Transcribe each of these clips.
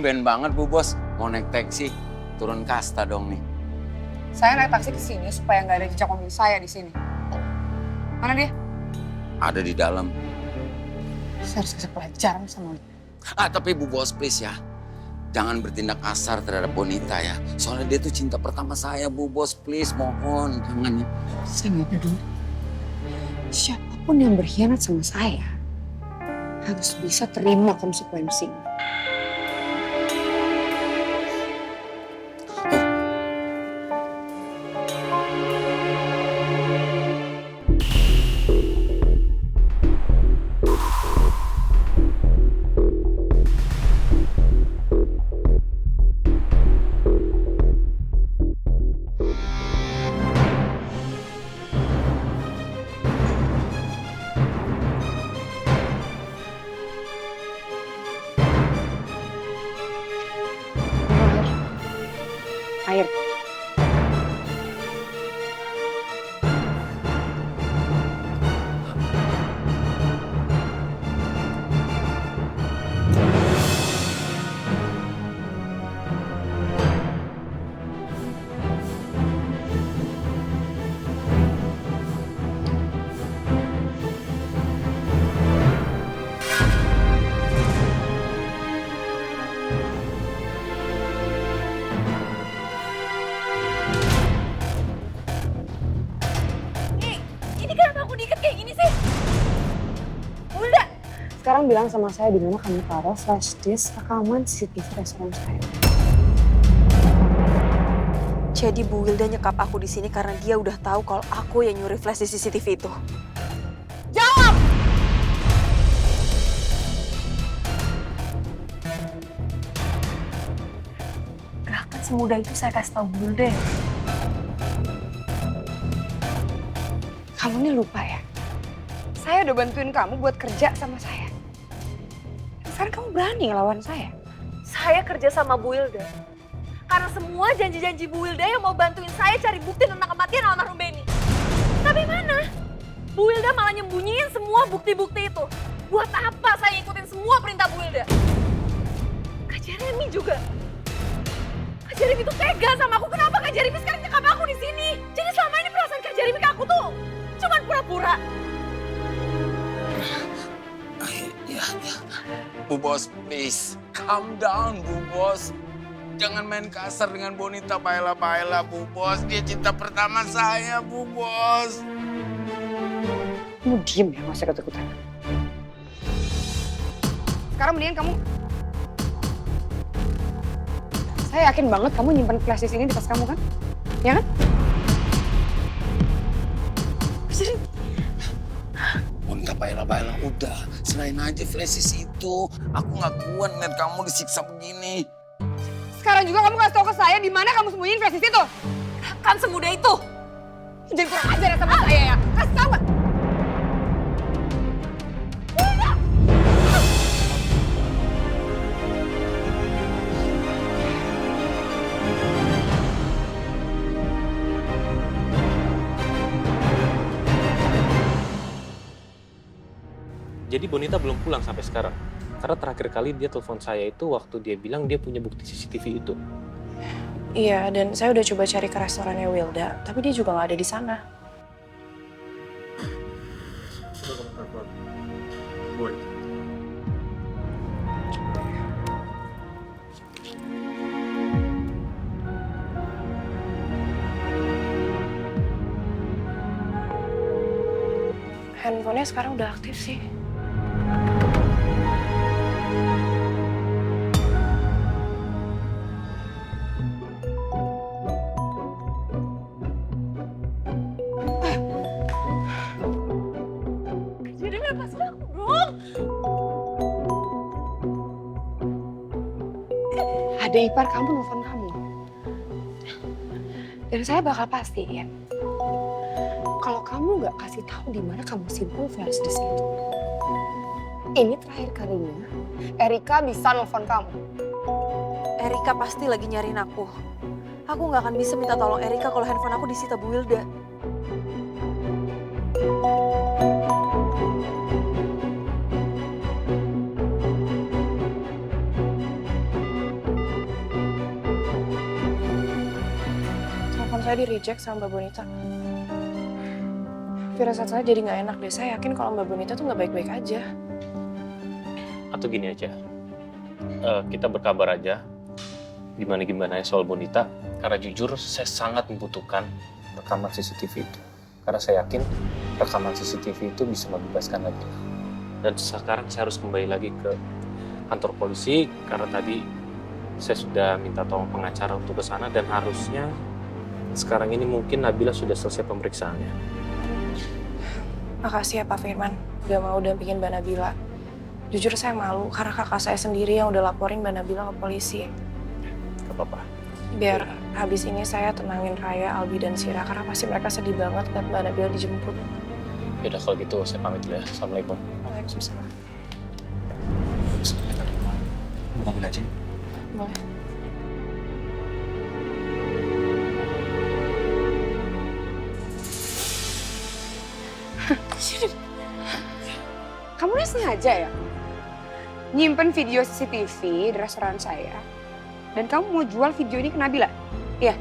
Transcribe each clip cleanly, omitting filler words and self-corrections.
tumben banget Bu Bos. Mau naik taksi, turun kasta dong nih. Saya naik taksi ke sini supaya nggak ada jejak mobil saya di sini. Mana dia? Ada di dalam. Saya harus kasih pelajaran sama dia. Tapi Bu Bos please ya. Jangan bertindak kasar terhadap Bonita ya. Soalnya dia tuh cinta pertama saya Bu Bos, please mohon. Jangan ya. Saya nggak peduli. Siapapun yang berkhianat sama saya harus bisa terima konsekuensinya. Air. Ini kenapa aku diikat kayak gini sih? Bunda! Sekarang bilang sama saya di mana kamu taruh flash disk rekaman CCTV restoran saya. Jadi Bu Wilda nyekap aku di sini karena dia udah tahu kalau aku yang nyuri flash di CCTV itu. Jawab! Gak akan semudah itu saya kasih tahu Bu Wilda. Kamu ini lupa ya? Saya udah bantuin kamu buat kerja sama saya. Sekarang kamu berani ngelawan saya. Saya kerja sama Bu Wilda. Karena semua janji-janji Bu Wilda yang mau bantuin saya cari bukti tentang kematian almarhum Benny. Tapi mana? Bu Wilda malah nyembunyiin semua bukti-bukti itu. Buat apa saya ikutin semua perintah Bu Wilda? Kak Jeremy juga. Kak Jeremy tuh tega sama aku. Kenapa Kak Jeremy sekarang nyekap aku di sini? Jadi selama ini perasaan Kak Jeremy ke aku tuh cuman pura-pura. Ya. Bu Bos please, calm down Bu Bos. Jangan main kasar dengan Bonita Paella Bu Bos. Dia cinta pertama saya Bu Bos. Kamu diem ya, masih ketakutan. Sekarang mendingan kamu... Saya yakin banget kamu nyimpen flash disk ini di tas kamu kan? Ya kan? Bonita Paella udah. Selain aja flashes itu. Aku gak kuat ngeliat kamu disiksa begini. Sekarang juga kamu kasih tau ke saya di mana kamu sembunyiin flash disk itu. Kan semudah itu. Jadi kurang ajar ya sama saya ya. Kasih tau gak? Jadi Bonita belum pulang sampai sekarang. Karena terakhir kali dia telepon saya itu waktu dia bilang dia punya bukti CCTV itu. Iya, dan saya udah coba cari ke restorannya Wilda, tapi dia juga nggak ada di sana. Handphonenya sekarang udah aktif sih. Jadi lepasin aku dong. Ada ipar kamu nelfon kamu. Dan saya bakal pastiin kalau kamu nggak kasih tahu di mana kamu simpan flash disk itu. Ini terakhir kalinya Erika bisa nelfon kamu. Erika pasti lagi nyariin aku. Aku nggak akan bisa minta tolong Erika kalau handphone aku disita Bu Wilda. saya di reject sama Mbak Bonita. Firasat saya jadi nggak enak deh. Saya yakin kalau Mbak Bonita tuh nggak baik-baik aja. Atau gini aja, kita berkabar aja gimana-gimana ya soal Bonita. Karena jujur saya sangat membutuhkan rekaman CCTV itu. Karena saya yakin rekaman CCTV itu bisa membebaskan Nabila. Dan sekarang saya harus kembali lagi ke kantor polisi karena tadi saya sudah minta tolong pengacara untuk ke sana dan harusnya sekarang ini mungkin Nabila sudah selesai pemeriksaannya. Makasih ya Pak Firman, udah mau dampingin Mbak Nabila. Jujur saya malu karena kakak saya sendiri yang udah laporin Mbak Nabila ke polisi. Gak apa-apa. Biar habis ini saya tenangin Raya, Albi, dan Sira karena pasti mereka sedih banget lihat Mbak Nabila dijemput. Yaudah kalau gitu saya pamit dulu ya. Assalamualaikum. Waalaikumsalam. Bangun aja. Boleh. Kamu udah sengaja ya nyimpen video CCTV di restoran saya dan kamu mau jual video ini ke Nabila? Iya.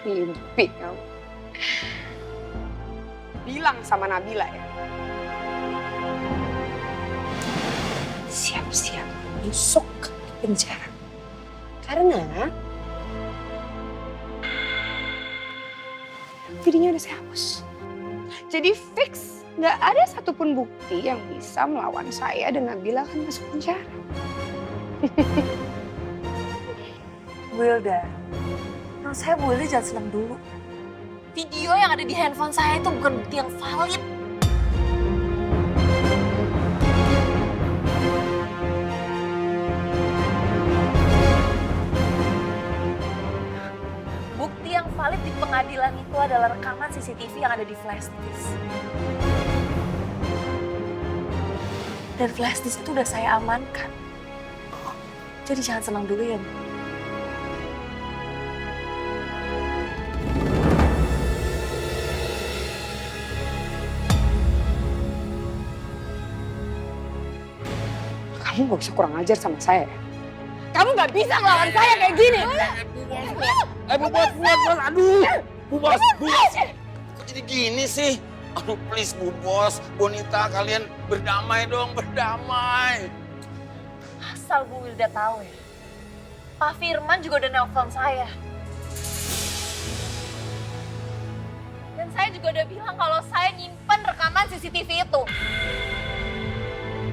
Mimpi kamu. Bilang sama Nabila ya. Siap-siap busuk ke penjara. Karena videonya udah saya hapus. Jadi fix, nggak ada satupun bukti yang bisa melawan saya dan Nabila akan masuk penjara. Wilda, menurut saya Bu Wilda jangan senang dulu. Video yang ada di handphone saya itu bukan bukti yang valid. Bukti yang valid di pengadilan itu adalah rekaman CCTV yang ada di flash disk. Dan flash disk itu udah saya amankan. Jadi jangan senang dulu ya, Bu. Kamu nggak bisa kurang ajar sama saya ya. Kamu nggak bisa ngelawan saya kayak gini. Bu Bos, aduh. Bu Bos. Kok jadi gini sih? Aduh please Bu Bos, Bonita kalian berdamai dong, berdamai. Asal Bu Wilda tahu ya, Pak Firman juga udah nelpon saya. Dan saya juga udah bilang kalau saya nyimpen rekaman CCTV itu.